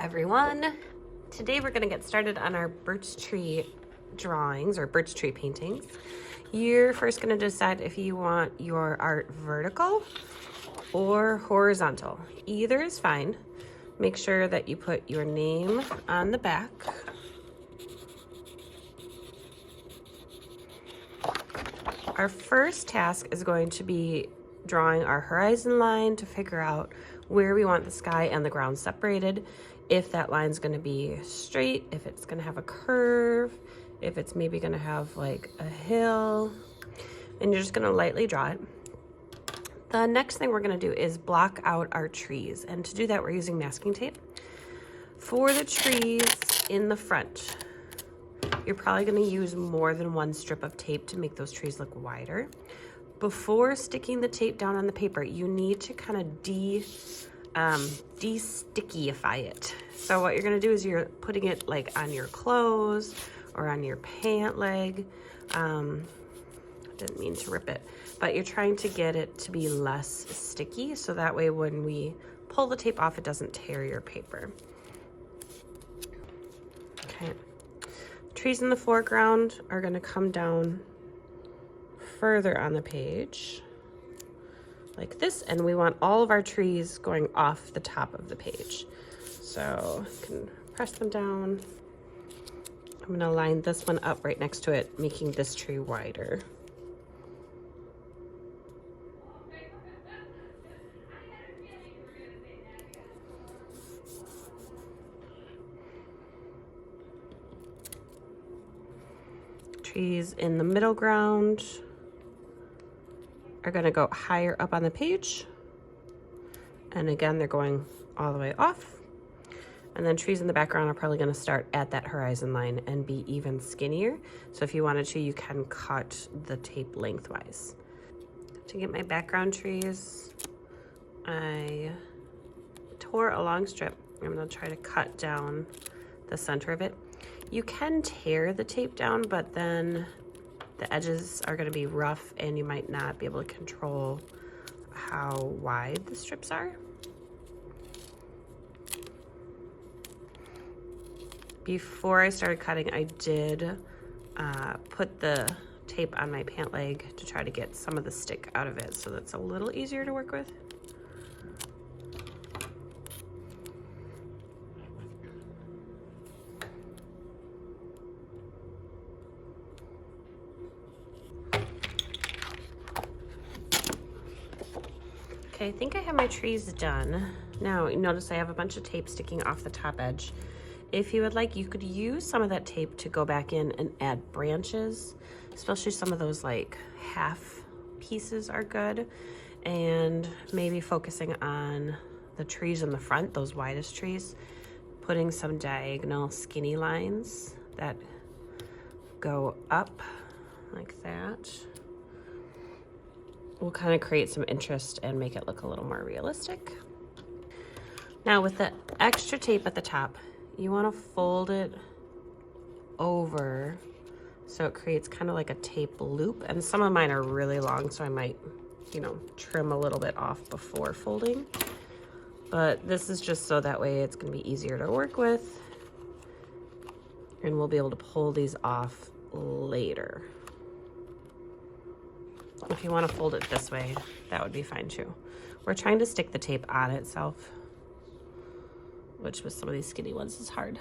everyone. Today we're going to get started on our birch tree drawings or birch tree paintings. You're first going to decide if you want your art vertical or horizontal. Either is fine. Make sure that you put your name on the back. Our first task is going to be drawing our horizon line to figure out where we want the sky and the ground separated. If that line's going to be straight, if it's going to have a curve, if it's maybe going to have like a hill, and you're just going to lightly draw it. The next thing we're going to do is block out our trees, and to do that we're using masking tape. For the trees in the front, you're probably going to use more than one strip of tape to make those trees look wider. Before sticking the tape down on the paper, you need to kind of de-stickify it. So what you're going to do is you're putting it like on your clothes or on your pant leg. Didn't mean to rip it, but you're trying to get it to be less sticky, so that way when we pull the tape off, it doesn't tear your paper. Okay. Trees in the foreground are going to come down further on the page like this, and we want all of our trees going off the top of the page. So you can press them down. I'm going to line this one up right next to it, making this tree wider. Trees in the middle ground are going to go higher up on the page, and again they're going all the way off. And then trees in the background are probably going to start at that horizon line and be even skinnier, so if you wanted to, you can cut the tape lengthwise. To get my background trees, I tore a long strip. I'm going to try to cut down the center of it. You can tear the tape down, but then the edges are going to be rough and you might not be able to control how wide the strips are. Before I started cutting, I did put the tape on my pant leg to try to get some of the stick out of it, so that's a little easier to work with. Okay, I think I have my trees done. Now, you notice I have a bunch of tape sticking off the top edge. If you would like, you could use some of that tape to go back in and add branches, especially some of those like half pieces are good. And maybe focusing on the trees in the front, those widest trees, putting some diagonal skinny lines that go up like that will kind of create some interest and make it look a little more realistic. Now with the extra tape at the top, you want to fold it over so it creates kind of like a tape loop. And some of mine are really long, so I might, trim a little bit off before folding. But this is just so that way it's going to be easier to work with, and we'll be able to pull these off later. If you want to fold it this way, that would be fine too. We're trying to stick the tape on itself, which with some of these skinny ones is hard.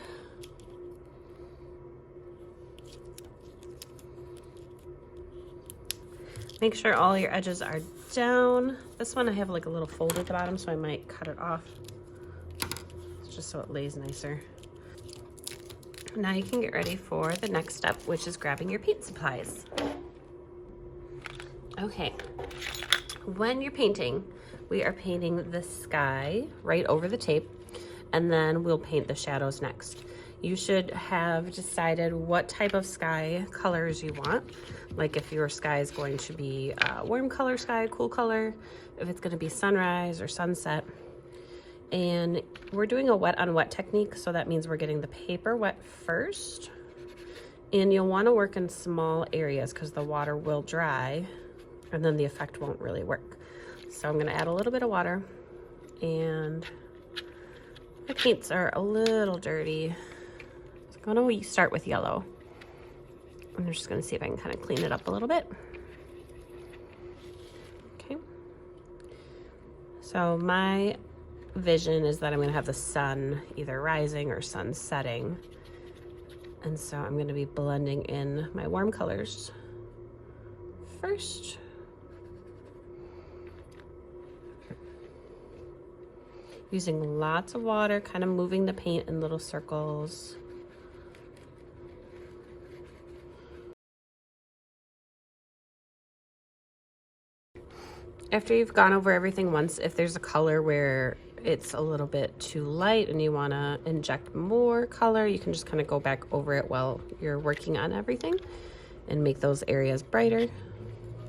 Make sure all your edges are down. This one I have like a little fold at the bottom, so I might cut it off just so it lays nicer. Now you can get ready for the next step, which is grabbing your paint supplies. Okay, when you're painting, we are painting the sky right over the tape, and then we'll paint the shadows next. You should have decided what type of sky colors you want. Like if your sky is going to be a warm color sky, cool color, if it's going to be sunrise or sunset. And we're doing a wet on wet technique, so that means we're getting the paper wet first. And you'll want to work in small areas because the water will dry and then the effect won't really work. So I'm going to add a little bit of water and My paints are a little dirty. So I'm gonna start with yellow. I'm just gonna see if I can kind of clean it up a little bit. Okay. So my vision is that I'm gonna have the sun either rising or sun setting. And so I'm gonna be blending in my warm colors first. Using lots of water, kind of moving the paint in little circles. After you've gone over everything once, if there's a color where it's a little bit too light and you want to inject more color, you can just kind of go back over it while you're working on everything and make those areas brighter.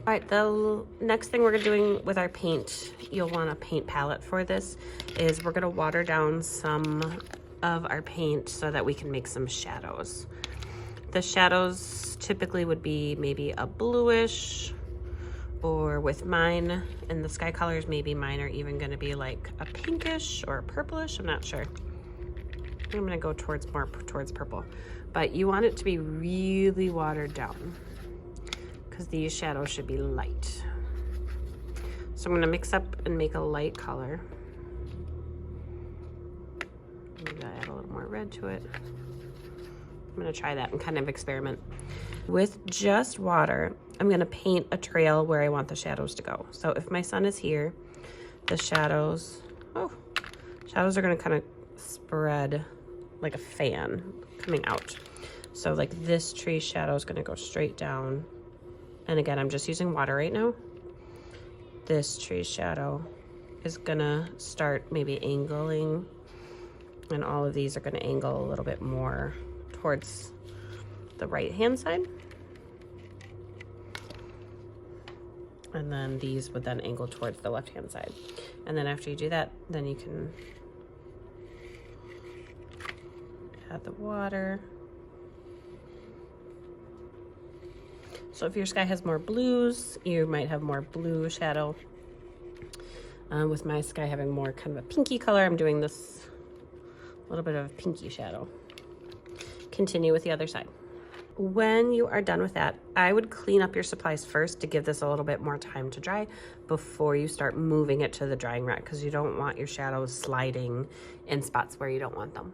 All right, the next thing we're doing with our paint, you'll want a paint palette for this, is we're gonna water down some of our paint so that we can make some shadows. The shadows typically would be maybe a bluish, or with mine and the sky colors, maybe mine are even gonna be like a pinkish or a purplish, I'm not sure. I'm gonna go more towards purple, but you want it to be really watered down, because these shadows should be light. So I'm gonna mix up and make a light color. Maybe I'll add a little more red to it. I'm gonna try that and kind of experiment. With just water, I'm gonna paint a trail where I want the shadows to go. So if my sun is here, the shadows are gonna kind of spread like a fan coming out. So like this tree shadow is gonna go straight down. And again, I'm just using water right now. This tree shadow is gonna start maybe angling, and all of these are gonna angle a little bit more towards the right-hand side. And then these would then angle towards the left-hand side. And then after you do that, then you can add the water. So if your sky has more blues, you might have more blue shadow. With my sky having more kind of a pinky color, I'm doing this little bit of a pinky shadow. Continue with the other side. When you are done with that, I would clean up your supplies first to give this a little bit more time to dry before you start moving it to the drying rack, because you don't want your shadows sliding in spots where you don't want them.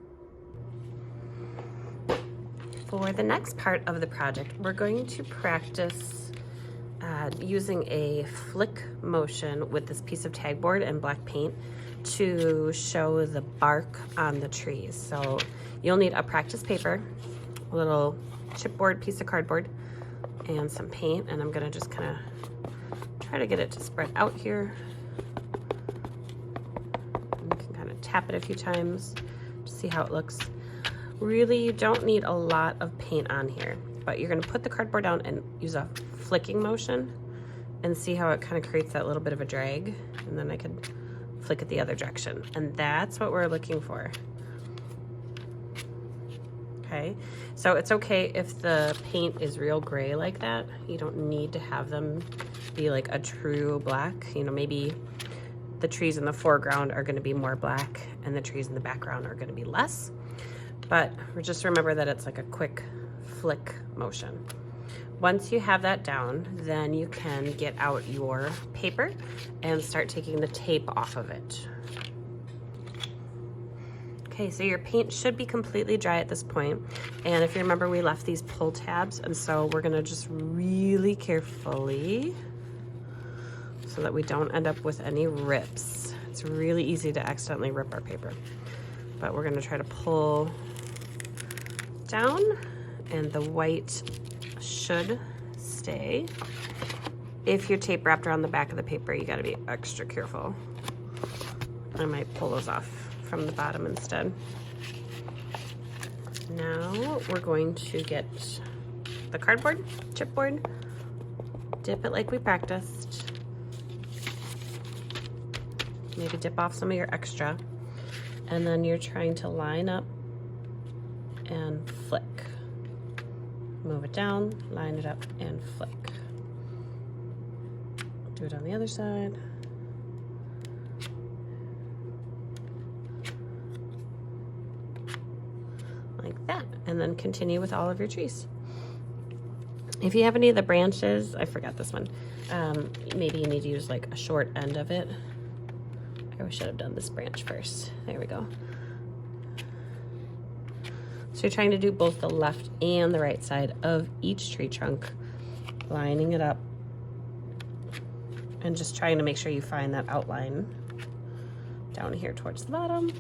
For the next part of the project, we're going to practice using a flick motion with this piece of tag board and black paint to show the bark on the trees. So you'll need a practice paper, a little chipboard piece of cardboard, and some paint, and I'm gonna just kind of try to get it to spread out here. And you can kind of tap it a few times to see how it looks. Really, you don't need a lot of paint on here, but you're gonna put the cardboard down and use a flicking motion and see how it kind of creates that little bit of a drag, and then I could flick it the other direction. And that's what we're looking for. Okay, so it's okay if the paint is real gray like that. You don't need to have them be like a true black. You know, maybe the trees in the foreground are gonna be more black and the trees in the background are gonna be less. But just remember that it's like a quick flick motion. Once you have that down, then you can get out your paper and start taking the tape off of it. Okay, so your paint should be completely dry at this point. And if you remember, we left these pull tabs, and so we're gonna just really carefully, so that we don't end up with any rips. It's really easy to accidentally rip our paper. But we're gonna try to pull down, and the white should stay. If your tape wrapped around the back of the paper, you gotta be extra careful. I might pull those off from the bottom instead. Now we're going to get the cardboard, chipboard, dip it like we practiced. Maybe dip off some of your extra. And then you're trying to line up and flick. Move it down, line it up, and flick. Do it on the other side. that, and then continue with all of your trees. If you have any of the branches, I forgot this one, maybe you need to use like a short end of it. I should have done this branch first. There we go. So you're trying to do both the left and the right side of each tree trunk, lining it up, and just trying to make sure you find that outline down here towards the bottom.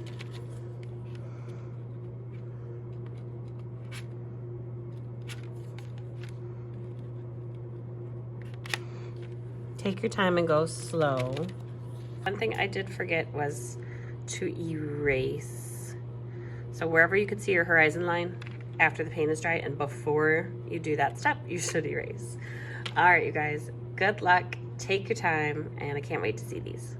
Take your time and go slow. One thing I did forget was to erase. So wherever you could see your horizon line after the paint is dry and before you do that step, you should erase. All right, you guys, good luck. Take your time, and I can't wait to see these.